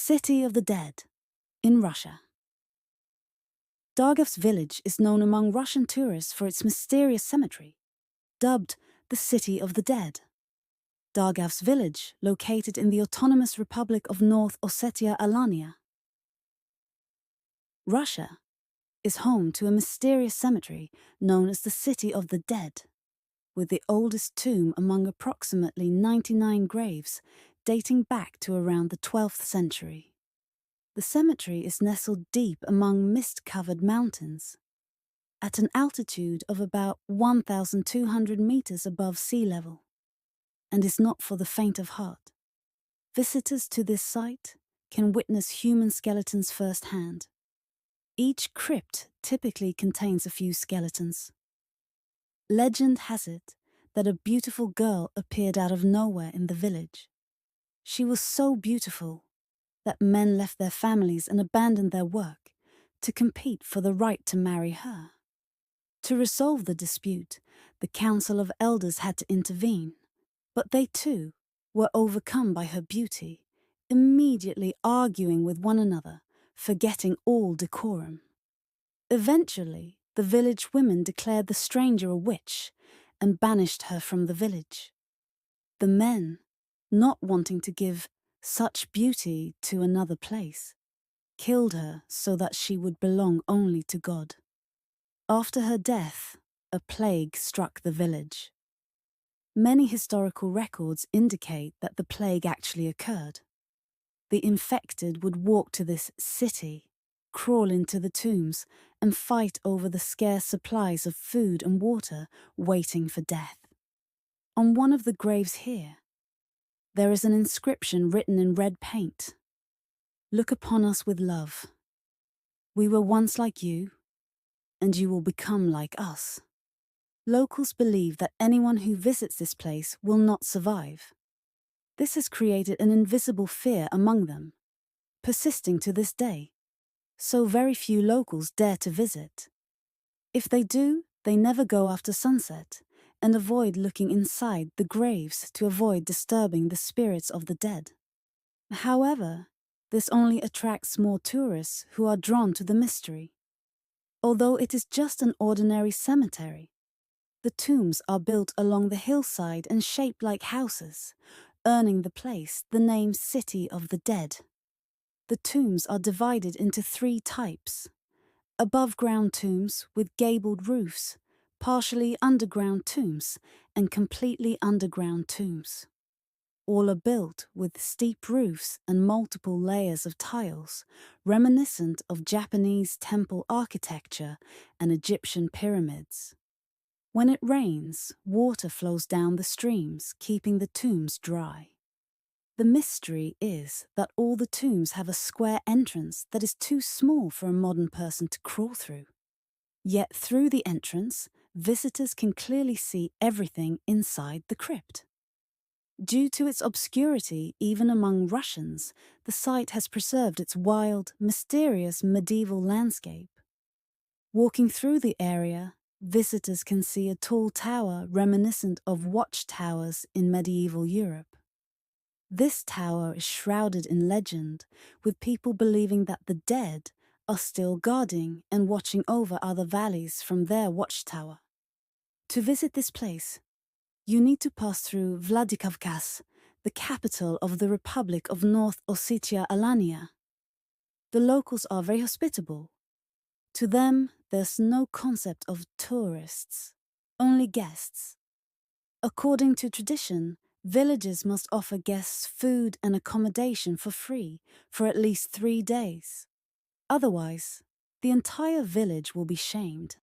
City of the Dead in Russia. Dargav's village is known among Russian tourists for its mysterious cemetery, dubbed the City of the Dead. Dargav's village, located in the Autonomous Republic of North Ossetia-Alania, Russia, is home to a mysterious cemetery known as the City of the Dead, with the oldest tomb among approximately 99 graves dating back to around the 12th century. The cemetery is nestled deep among mist-covered mountains, at an altitude of about 1,200 meters above sea level, and is not for the faint of heart. Visitors to this site can witness human skeletons firsthand. Each crypt typically contains a few skeletons. Legend has it that a beautiful girl appeared out of nowhere in the village. She was so beautiful that men left their families and abandoned their work to compete for the right to marry her. To resolve the dispute, the Council of Elders had to intervene, but they too were overcome by her beauty, immediately arguing with one another, forgetting all decorum. Eventually, the village women declared the stranger a witch and banished her from the village. The men, not wanting to give such beauty to another place, killed her so that she would belong only to God. After her death, a plague struck the village. Many historical records indicate that the plague actually occurred. The infected would walk to this city, crawl into the tombs, and fight over the scarce supplies of food and water, waiting for death. On one of the graves here, there is an inscription written in red paint. "Look upon us with love. We were once like you, and you will become like us." Locals believe that anyone who visits this place will not survive. This has created an invisible fear among them, persisting to this day, so very few locals dare to visit. If they do, they never go after sunset, and avoid looking inside the graves to avoid disturbing the spirits of the dead. However, this only attracts more tourists who are drawn to the mystery. Although it is just an ordinary cemetery, the tombs are built along the hillside and shaped like houses, earning the place the name City of the Dead. The tombs are divided into 3 types: above-ground tombs with gabled roofs, partially underground tombs, and completely underground tombs. All are built with steep roofs and multiple layers of tiles, reminiscent of Japanese temple architecture and Egyptian pyramids. When it rains, water flows down the streams, keeping the tombs dry. The mystery is that all the tombs have a square entrance that is too small for a modern person to crawl through. Yet through the entrance, visitors can clearly see everything inside the crypt. Due to its obscurity, even among Russians, the site has preserved its wild, mysterious medieval landscape. Walking through the area, visitors can see a tall tower reminiscent of watchtowers in medieval Europe. This tower is shrouded in legend, with people believing that the dead are still guarding and watching over other valleys from their watchtower. To visit this place, you need to pass through Vladikavkaz, the capital of the Republic of North Ossetia-Alania. The locals are very hospitable. To them, there's no concept of tourists, only guests. According to tradition, villages must offer guests food and accommodation for free for at least 3 days. Otherwise, the entire village will be shamed.